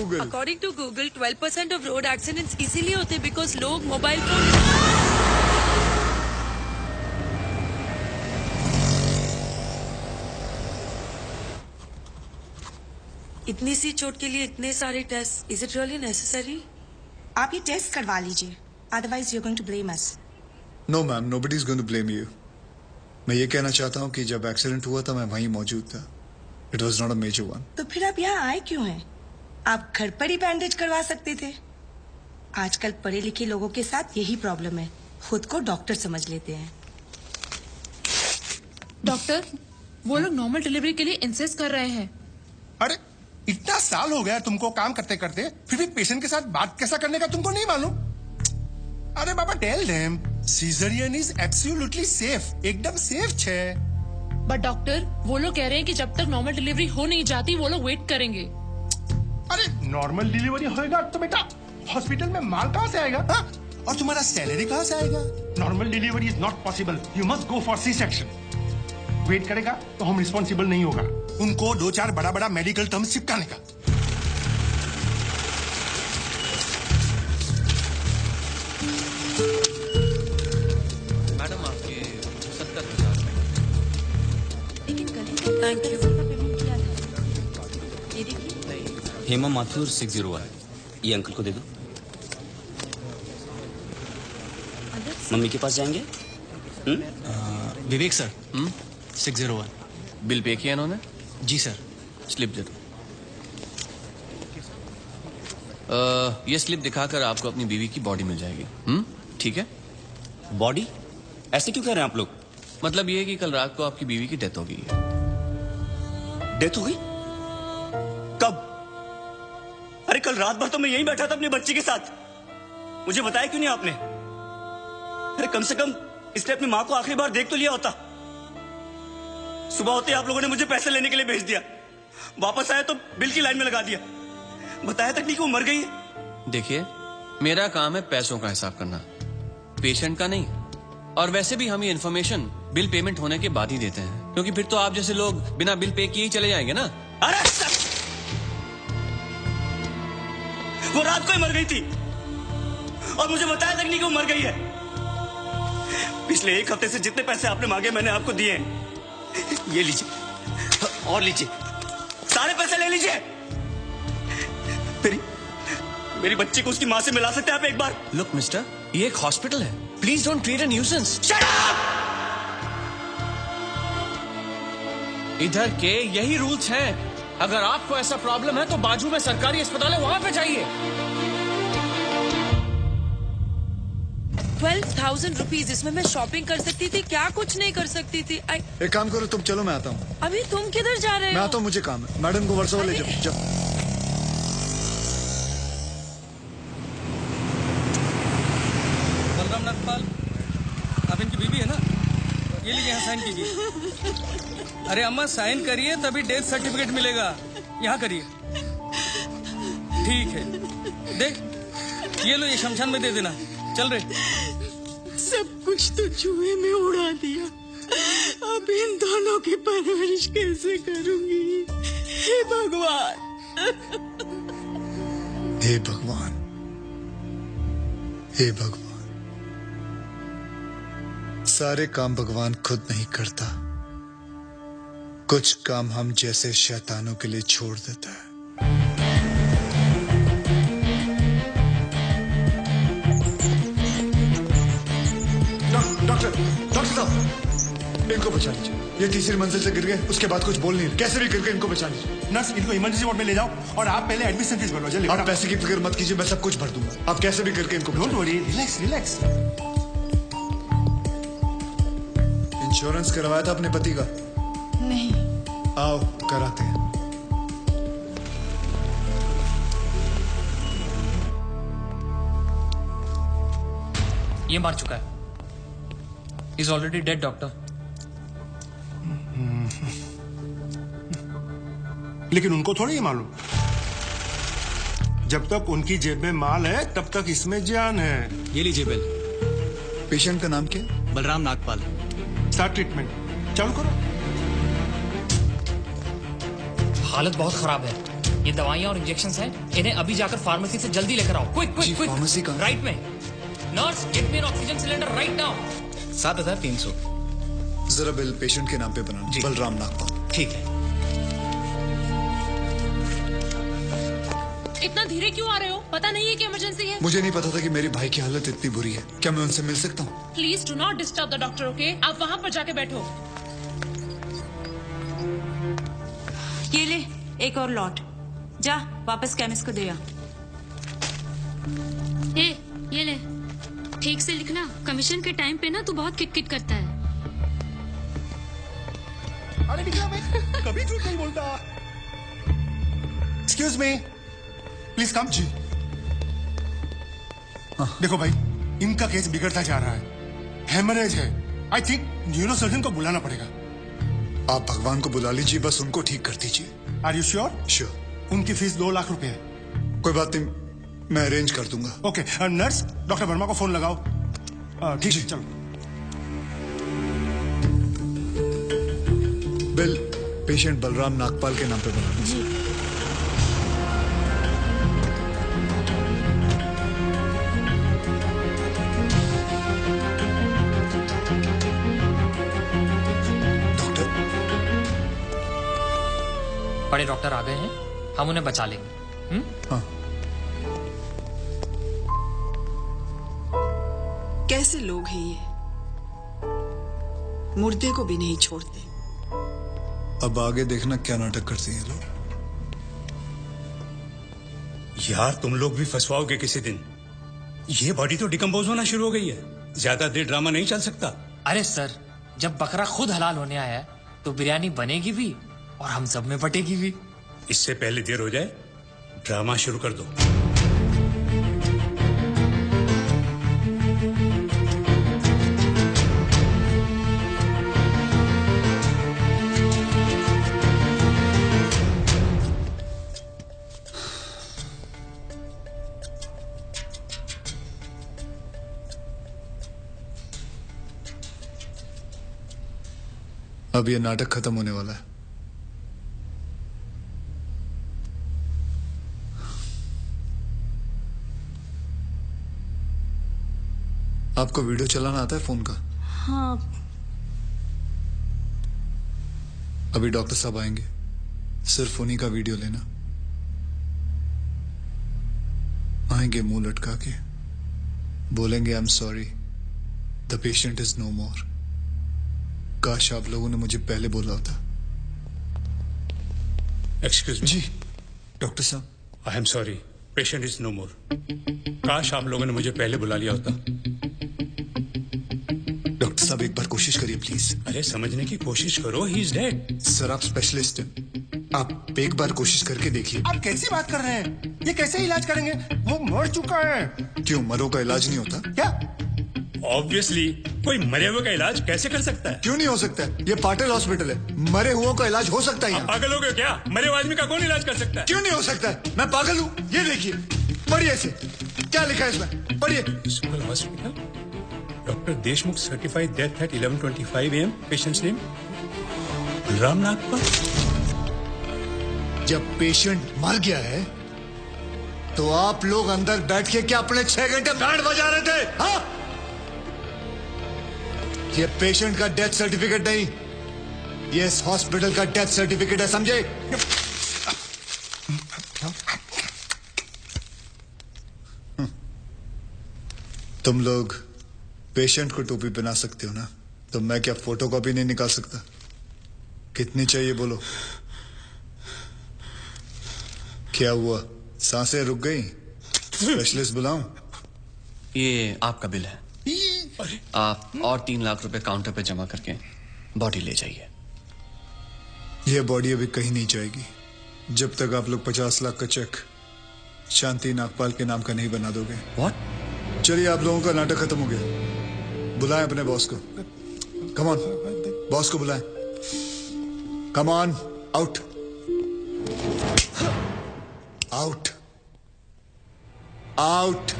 Google? According to Google, 12% of road accidents इसीलिए होते because लोग मोबाइल फोन। इतनी सी चोट के लिए इतने सारे test, is it really necessary? आप ये टेस्ट करवा लीजिए, otherwise you are going to blame us. No ma'am, nobody is going to blame you. मैं ये कहना चाहता हूँ कि जब एक्सीडेंट हुआ था मैं वहीं मौजूद था। It was not a major one. तो फिर आप यहाँ आए क्यों हैं? आप घर पर ही बैंडेज करवा सकते थे। आजकल पढ़े लिखे लोगों के साथ यही प्रॉब्लम है, खुद को डॉक्टर समझ लेते हैं। डॉक्टर, वो लोग नॉर्मल डिलीवरी के लिए इंसिस्ट कर रहे हैं। अरे इतना साल हो गया तुमको काम करते करते, फिर भी पेशेंट के साथ बात कैसा करने का तुमको नहीं मालूम? अरे बाबा, tell them caesarean is absolutely safe, एकदम सेफ छे। बट डॉक्टर, वो लोग कह रहे हैं कि जब तक नॉर्मल डिलीवरी हो नहीं जाती वो लोग वेट करेंगे। अरे नॉर्मल डिलीवरी होएगा तो बेटा हॉस्पिटल में माल कहाँ से आएगा? हा? और तुम्हारा सैलरी कहाँ से आएगा? Normal delivery is not possible, you must go for C section. Wait करेगा तो हम रिस्पॉन्सिबल नहीं होगा। उनको 2-4 बड़ा बड़ा मेडिकल टर्म्स चिपकाने का। मैडम आपके 70,000। Thank you. हेमा माथुर 601। ये अंकल को दे दो। मम्मी के पास जाएंगे? विवेक सर, 601। बिल पे किया इन्होंने? जी सर। स्लिप दे दो। ये स्लिप दिखाकर आपको अपनी बीवी की बॉडी मिल जाएगी। ठीक है? बॉडी? ऐसे क्यों कह रहे हैं आप लोग? मतलब ये है कि कल रात को आपकी बीवी की डेथ हो गई है। डेथ हो गई? कब? अरे कल रात भर तो मैं यहीं बैठा था अपनी बच्ची के साथ। मुझे बताया क्यों नहीं आपने? अरे कम से कम इसने अपनी माँ को आखिरी बार देख तो लिया होता। सुबह होते ही आप लोगों ने मुझे पैसे लेने के लिए भेज दिया। वापस आया तो बिल की लाइन में लगा दिया। बताया तक नहीं कि वो मर गई है। देखिए, मेरा काम है पैसों का हिसाब करना, पेशेंट का नहीं। और वैसे भी हम ये इन्फॉर्मेशन बिल पेमेंट होने के बाद ही देते हैं, क्योंकि फिर तो आप जैसे लोग बिना बिल पे किए ही चले जाएंगे ना। अरे वो रात को ही मर गई थी और मुझे बताया तक नहीं कि वो मर गई है। पिछले 1 हफ्ते से जितने पैसे आपने मांगे मैंने आपको दिए हैं। ये लीजिए और लीजिए, सारे पैसे ले लीजिए। मेरी बच्ची को उसकी माँ से मिला सकते हैं आप एक बार? लुक मिस्टर, ये एक हॉस्पिटल है, please don't create a nuisance. Shut up! इधर के यही रूल्स हैं। अगर आपको ऐसा प्रॉब्लम है तो बाजू में सरकारी अस्पताल है, वहां पे जाइए। 12,000 रुपीज, इसमें मैं शॉपिंग कर सकती थी, क्या कुछ नहीं कर सकती थी। एक काम करो, तुम चलो, मैं आता हूँ। अभी तुम किधर जा रहे हो? मैं आता हूँ, मुझे काम है। मैडम को वर्सोवा ले जाओ। बलराम नागपाल, आप इनकी बीवी है ना? ये लीजिए, यहाँ साइन कीजिए। अरे अम्मा, साइन करिए तभी डेथ सर्टिफिकेट मिलेगा। यहाँ करिए। ठीक है, देख ये लो, ये शमशान में दे देना। चल रहे। सब कुछ तो चूहे में उड़ा दिया, अब इन दोनों की परवरिश कैसे करूंगी? हे भगवान, हे भगवान, हे भगवान। सारे काम भगवान खुद नहीं करता, कुछ काम हम जैसे शैतानों के लिए छोड़ देता है। डॉक्टर साहब, इनको बचा लीजिए। ये तीसरी मंजिल से गिर गए, उसके बाद कुछ बोल नहीं रहे। कैसे भी करके इनको बचा लीजिए। नर्स, इनको इमरजेंसी वार्ड में ले जाओ और आप पहले एडमिशन फीस भरो। जल्दी। आप पैसे की फिक्र मत कीजिए, मैं सब कुछ भर दूंगा। आप कैसे भी करके इनको don't worry, relax relax. Insurance करवाया था अपने पति का? नहीं। आओ कराते हैं। ये मार चुका है। Is already dead doctor. लेकिन उनको थोड़ी ही मालूम, जब तक उनकी जेब में माल है तब तक इसमें जान है। ये लीजिए बिल। पेशेंट का नाम क्या? बलराम नागपाल। स्टार्ट ट्रीटमेंट, चालू करो। हालत बहुत खराब है। ये दवाइयाँ और इंजेक्शन हैं, इन्हें अभी जाकर फार्मेसी से जल्दी लेकर आओ। Quick quick quick. फार्मेसी कहाँ? राइट में। Nurse, get me N oxygen cylinder right now. 7,300। जरा बिल पेशेंट के नाम पे बनाना। बलराम नागपाल। ठीक है। इतना धीरे क्यों आ रहे हो? पता नहीं है कि इमरजेंसी है। मुझे नहीं पता था कि मेरे भाई की हालत इतनी बुरी है। क्या मैं उनसे मिल सकता हूँ? Please do not disturb the doctor, okay? आप वहाँ पर जाके बैठो। ये ले एक और लॉट, जा वापस केमिस्ट को दे आ। ये ले, ठीक से लिखना। कमीशन के टाइम पे ना तू बहुत किटकिट करता है। अरे निकला, मैं कभी झूठ नहीं बोलता। Excuse me, please come. जी देखो भाई, इनका केस बिगड़ता जा रहा है, हेमरेज है। आई थिंक न्यूरो सर्जन को बुलाना पड़ेगा। आप भगवान को बुला लीजिए, बस उनको ठीक कर दीजिए। Are you sure? श्योर। उनकी फीस 2 लाख रुपए है। कोई बात नहीं, मैं अरेंज कर दूंगा। ओके नर्स, डॉक्टर वर्मा को फोन लगाओ। ठीक है, चलो। बिल पेशेंट बलराम नागपाल के नाम पे बनाना। जी बड़े डॉक्टर आ गए हैं, हम उन्हें बचा लेंगे। हाँ। कैसे लोग हैं ये, मुर्दे को भी नहीं छोड़ते। अब आगे देखना क्या नाटक करती हैं लोग। यार तुम लोग भी फंसवाओगे किसी दिन। ये बॉडी तो डिकम्पोज होना शुरू हो गई है, ज्यादा देर ड्रामा नहीं चल सकता। अरे सर, जब बकरा खुद हलाल होने आया है तो बिरयानी बनेगी भी और हम सब में बटेगी भी। इससे पहले देर हो जाए, ड्रामा शुरू कर दो। अब ये नाटक खत्म होने वाला है। आपको वीडियो चलाना आता है फोन का? हाँ। अभी डॉक्टर साहब आएंगे, सिर्फ उन्हीं का वीडियो लेना। आएंगे मुंह लटका के, बोलेंगे I am sorry, the patient is no more. काश आप लोगों ने मुझे पहले बोला होता। Excuse me. जी डॉक्टर साहब। I am sorry, patient is no more. काश आप लोगों ने मुझे पहले बुला लिया होता। डॉक्टर साहब एक बार कोशिश करिए प्लीज। अरे समझने की कोशिश करो, ही इज डेड। सर आप स्पेशलिस्ट हैं, आप एक बार कोशिश करके देखिए। आप कैसी बात कर रहे हैं? ये कैसे इलाज करेंगे? वो मर चुका है। क्यों, मरो का इलाज नहीं होता क्या? ऑब्वियसली, कोई मरे हुए का इलाज कैसे कर सकता है? क्यों नहीं हो सकता है? ये पाटिल हॉस्पिटल है, मरे हुओं का इलाज हो सकता है। पागल हो गए क्या? मरे हुए आदमी का कौन इलाज कर सकता है? क्यों नहीं हो सकता है? मैं पागल हूँ? ये देखिए, पढ़िए इसे, क्या लिखा है इसमें, पढ़िए। Civil hospital, doctor Deshmukh certified death at 11:25 AM। Patient's name Balram Nagpal. जब पेशेंट मर गया है तो आप लोग अंदर बैठ के क्या अपने 6 घंटे बैंड बजा रहे थे? हाँ? ये पेशेंट का डेथ सर्टिफिकेट नहीं, ये इस हॉस्पिटल का डेथ सर्टिफिकेट है, समझे? तुम लोग पेशेंट को टोपी पहना सकते हो ना, तो मैं क्या फोटोकॉपी नहीं निकाल सकता? कितनी चाहिए बोलो? क्या हुआ, सांसें रुक गई? स्पेशलिस्ट बुलाऊं? ये आपका बिल है, आप और 3 लाख रुपए काउंटर पे जमा करके बॉडी ले जाइए। ये बॉडी अभी कहीं नहीं जाएगी जब तक आप लोग 50 लाख का चेक शांति नागपाल के नाम का नहीं बना दोगे। व्हाट? चलिए, आप लोगों का नाटक खत्म हो गया, बुलाएं अपने बॉस को। कम ऑन, बॉस को बुलाएं। Come on, out out out.